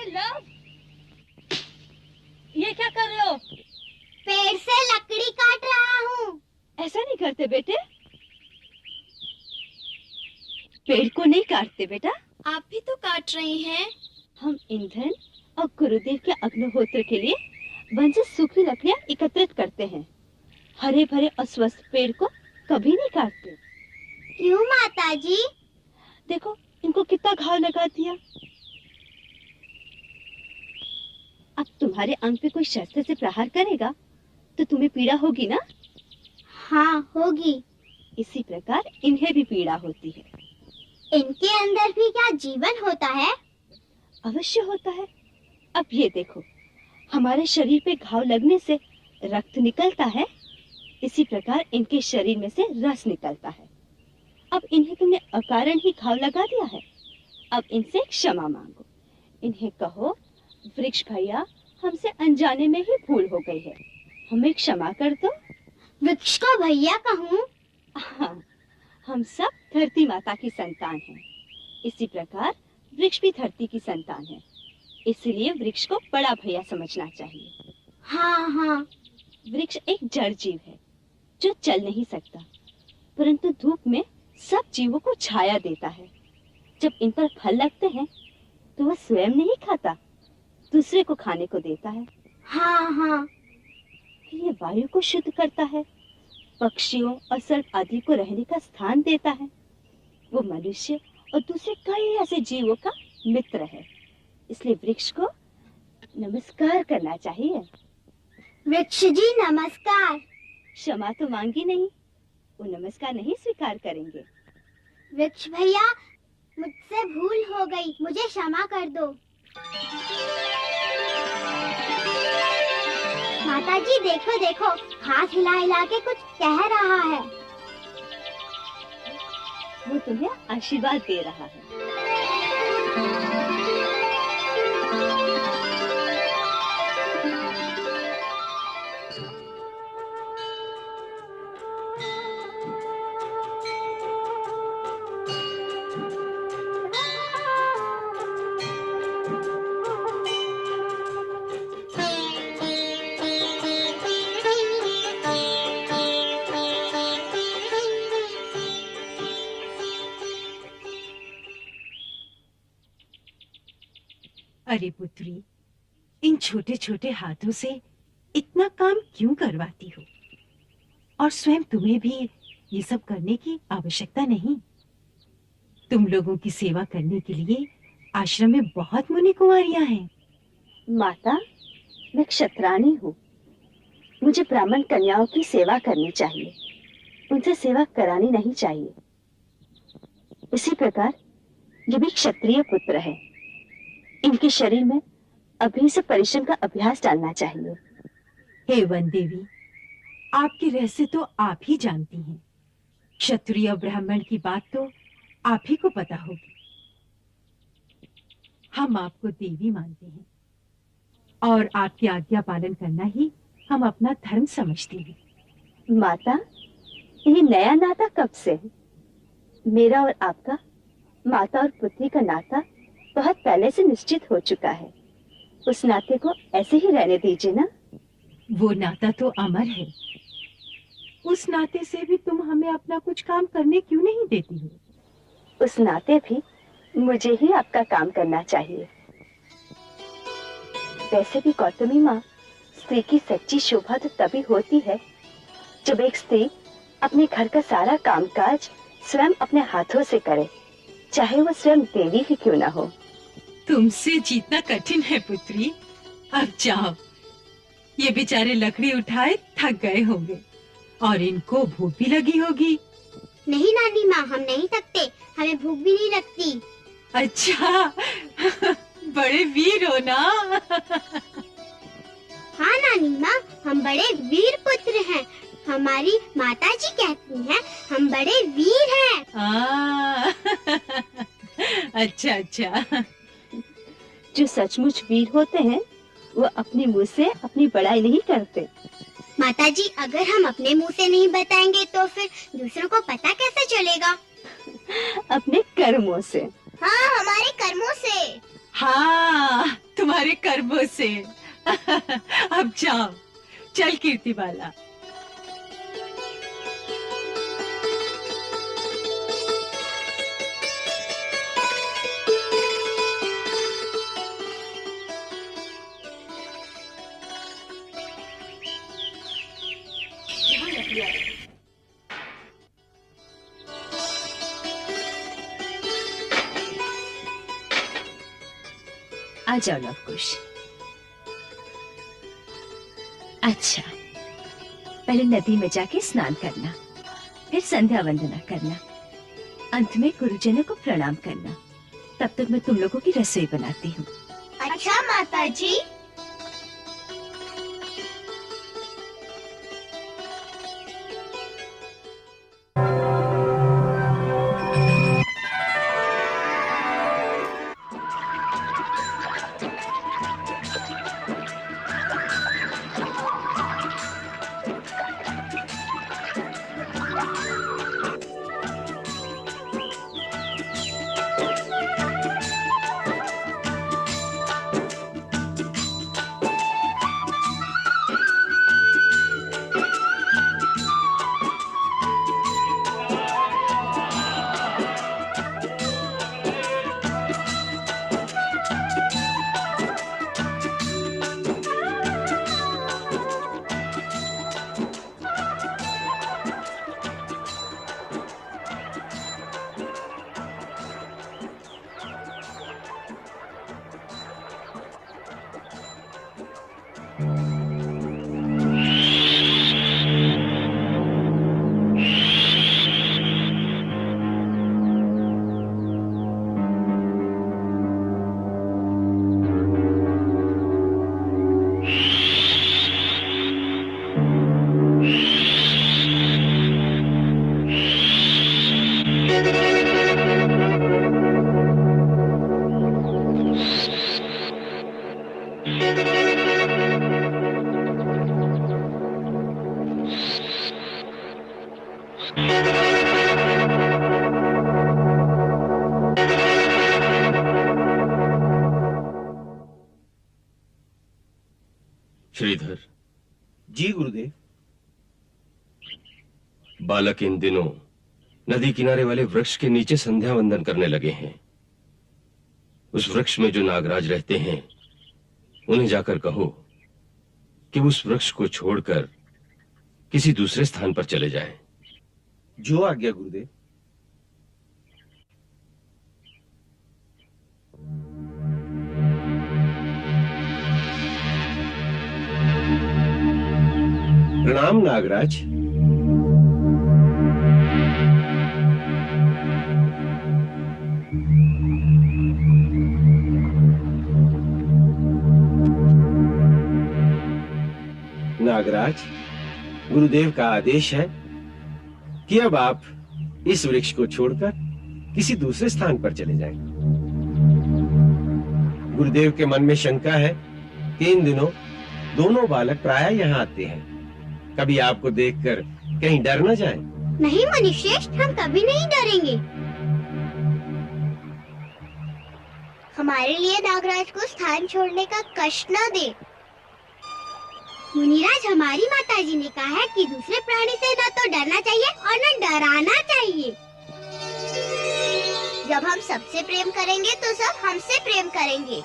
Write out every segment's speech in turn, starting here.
Love, ये क्या कर रहे हो? पेड़ से लकड़ी काट रहा हूँ। ऐसा नहीं करते बेटे, पेड़ को नहीं काटते बेटा। आप भी तो काट रही हैं। हम ईंधन और गुरुदेव के अग्निहोत्र के लिए वन से सूखी लकड़ियाँ एकत्रित करते हैं। हरे भरे और स्वस्थ पेड़ को कभी नहीं काटते। क्यों माताजी? देखो इनको कितना घाव लगा दिया। अब तुम्हारे अंग पे कोई शस्त्र से प्रहार करेगा तो तुम्हें पीड़ा होगी ना? हाँ होगी। इसी प्रकार इन्हें भी पीड़ा होती है। इनके अंदर भी क्या जीवन होता है? अवश्य होता है। अब ये देखो, हमारे शरीर पे घाव लगने से रक्त निकलता है, इसी प्रकार इनके शरीर में से रस निकलता है। अब इन्हें तुमने अकारण ही घाव लगा दिया है। अब इनसे क्षमा मांगो। इन्हें कहो, वृक्ष भैया हमसे अनजाने में ही भूल हो गई है, हमें क्षमा कर दो। वृक्ष को भैया कहूँ? हाँ, हम सब धरती माता की संतान हैं। इसी प्रकार वृक्ष भी धरती की संतान है, इसलिए वृक्ष को बड़ा भैया समझना चाहिए। हाँ हाँ। वृक्ष एक जड़ जीव है जो चल नहीं सकता, परंतु धूप में सब जीवों को छाया देता है। जब इन पर फल लगते हैं तो वह स्वयं नहीं खाता, दूसरे को खाने को देता है। हाँ हाँ। ये वायु को शुद्ध करता है, पक्षियों और सर्प आदि को रहने का स्थान देता है। वो मनुष्य और दूसरे कई ऐसे जीवों का मित्र है, इसलिए वृक्ष को नमस्कार करना चाहिए। वृक्ष जी नमस्कार। क्षमा तो मांगी नहीं, वो नमस्कार नहीं स्वीकार करेंगे। वृक्ष भैया मुझसे भूल हो गई, मुझे क्षमा कर दो। माताजी देखो देखो, हाथ हिला हिला के कुछ कह रहा है। वो तुम्हें आशीर्वाद दे रहा है। अरे पुत्री, इन छोटे छोटे हाथों से इतना काम क्यों करवाती हो? और स्वयं तुम्हें भी ये सब करने की आवश्यकता नहीं। तुम लोगों की सेवा करने के लिए आश्रम में बहुत मुनि कुंवारियां हैं। माता, मैं क्षत्राणी हूँ, मुझे ब्राह्मण कन्याओं की सेवा करनी चाहिए, उनसे सेवा करानी नहीं चाहिए। इसी प्रकार ये भी क्षत्रिय पुत्र है, इनके शरीर में अभी से परिश्रम का अभ्यास डालना चाहिए। हे वन देवी, आपके रहस्य तो आप ही जानती हैं। क्षत्रिय और ब्राह्मण की बात तो आप ही को पता होगी। हम आपको देवी मानते हैं और आपकी आज्ञा पालन करना ही हम अपना धर्म समझते हैं। माता, ये नया नाता कब से है? मेरा और आपका माता और पुत्री का नाता बहुत पहले से निश्चित हो चुका है। उस नाते को ऐसे ही रहने दीजिए ना। वो नाता तो अमर है। उस नाते से भी तुम हमें अपना कुछ काम करने क्यों नहीं देती हो? उस नाते भी मुझे ही आपका काम करना चाहिए। वैसे भी गौतमी माँ, स्त्री की सच्ची शोभा तो तभी होती है जब एक स्त्री अपने घर का सारा कामकाज स्वयं अपने हाथों से करे, चाहे वो स्वयं देवी ही क्यों ना हो। तुमसे जीतना कठिन है पुत्री। अब जाओ, ये बेचारे लकड़ी उठाए थक गए होंगे और इनको भूख भी लगी होगी। नहीं नानी माँ, हम नहीं थकते, हमें भूख भी नहीं लगती। अच्छा, बड़े वीर हो ना? हाँ नानी माँ, हम बड़े वीर पुत्र हैं। हमारी माताजी कहती हैं हम बड़े वीर हैं। अच्छा अच्छा। जो सचमुच वीर होते हैं वो अपने मुंह से अपनी बड़ाई नहीं करते। माताजी, अगर हम अपने मुंह से नहीं बताएंगे तो फिर दूसरों को पता कैसे चलेगा? अपने कर्मों से। हाँ, हमारे कर्मों से। हाँ, तुम्हारे कर्मों से। अब जाओ, चल कीर्तिबाला। आ जाओ लवकुश। अच्छा, पहले नदी में जाके स्नान करना, फिर संध्या वंदना करना, अंत में गुरुजनों को प्रणाम करना। तब तक मैं तुम लोगों की रसोई बनाती हूँ। अच्छा माता जी। श्रीधर, जी गुरुदेव। बालक इन दिनों नदी किनारे वाले वृक्ष के नीचे संध्या वंदन करने लगे हैं। उस वृक्ष में जो नागराज रहते हैं, उन्हें जाकर कहो कि उस वृक्ष को छोड़कर किसी दूसरे स्थान पर चले जाएं। जो आज्ञा गुरुदेव। प्रणाम नागराज। नागराज, गुरुदेव का आदेश है कि अब आप इस वृक्ष को छोड़कर किसी दूसरे स्थान पर चले जाएं। गुरुदेव के मन में शंका है कि इन दिनों दोनों बालक प्रायः यहाँ आते हैं। कभी आपको देखकर कहीं डर न जाएं। नहीं मुनिश्रेष्ठ, हम कभी नहीं डरेंगे। हमारे लिए नागराज को स्थान छोड़ने का कष्ट न दे। मुनिराज, हमारी माताजी ने कहा है कि दूसरे प्राणी से न तो डरना चाहिए और न डराना चाहिए। जब हम सबसे प्रेम करेंगे तो सब हमसे प्रेम करेंगे।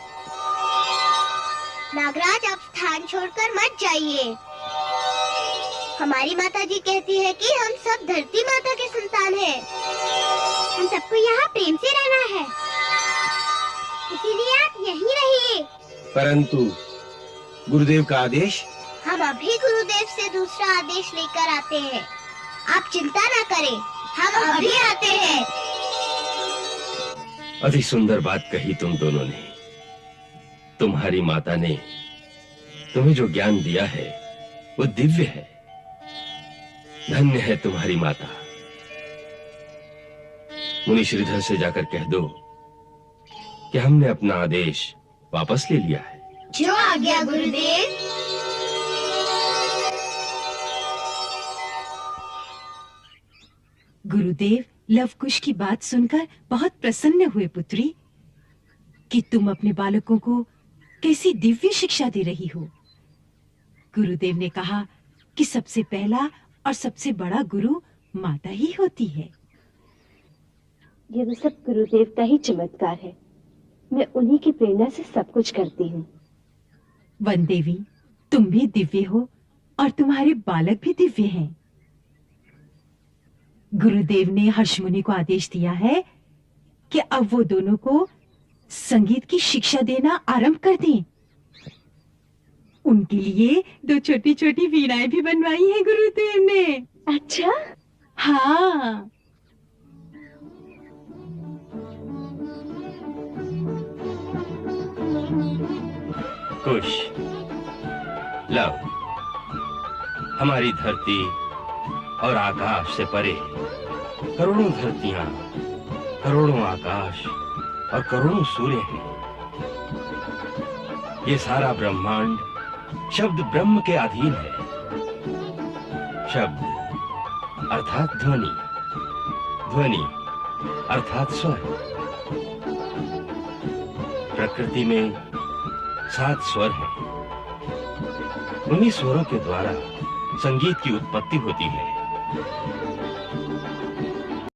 नागराज, आप स्थान छोड़कर मत जाइए। हमारी माताजी कहती है कि हम सब धरती माता के संतान हैं। हम सबको यहाँ प्रेम से रहना है, इसीलिए आप यहीं रहिए। परंतु गुरुदेव का आदेश। हम अभी गुरुदेव से दूसरा आदेश लेकर आते हैं। आप चिंता न करें, हम अभी आते हैं। अति सुंदर बात कही तुम दोनों ने। तुम्हारी माता ने तुम्हें जो ज्ञान दिया है वो दिव्य है। धन्य है तुम्हारी माता। मुनि श्रीधर से जाकर कह दो कि हमने अपना आदेश वापस ले लिया है। जो आज्ञा गुरुदेव। गुरुदेव लवकुश की बात सुनकर बहुत प्रसन्न हुए पुत्री कि तुम अपने बालकों को कैसी दिव्य शिक्षा दे रही हो। गुरुदेव ने कहा कि सबसे पहला और सबसे बड़ा गुरु माता ही होती है। ये तो सब गुरुदेव का ही चमत्कार है। मैं उन्हीं की प्रेरणा से सब कुछ करती हूँ। वन देवी, तुम भी दिव्य हो और तुम्हारे बालक भी दिव्य हैं। गुरुदेव ने हर्षमुनि को आदेश दिया है कि अब वो दोनों को संगीत की शिक्षा देना आरंभ कर दें। उनके लिए 2 छोटी छोटी वीणाएं भी बनवाई हैं गुरुदेव ने। अच्छा, हाँ। कुश, लव, हमारी धरती और आकाश से परे करोड़ों धरतियां, करोड़ों आकाश और करोड़ों सूर्य हैं। ये सारा ब्रह्मांड शब्द ब्रह्म के अधीन है। शब्द अर्थात ध्वनि, ध्वनि अर्थात स्वर। प्रकृति में 7 स्वर हैं। उन्हीं स्वरों के द्वारा संगीत की उत्पत्ति होती है।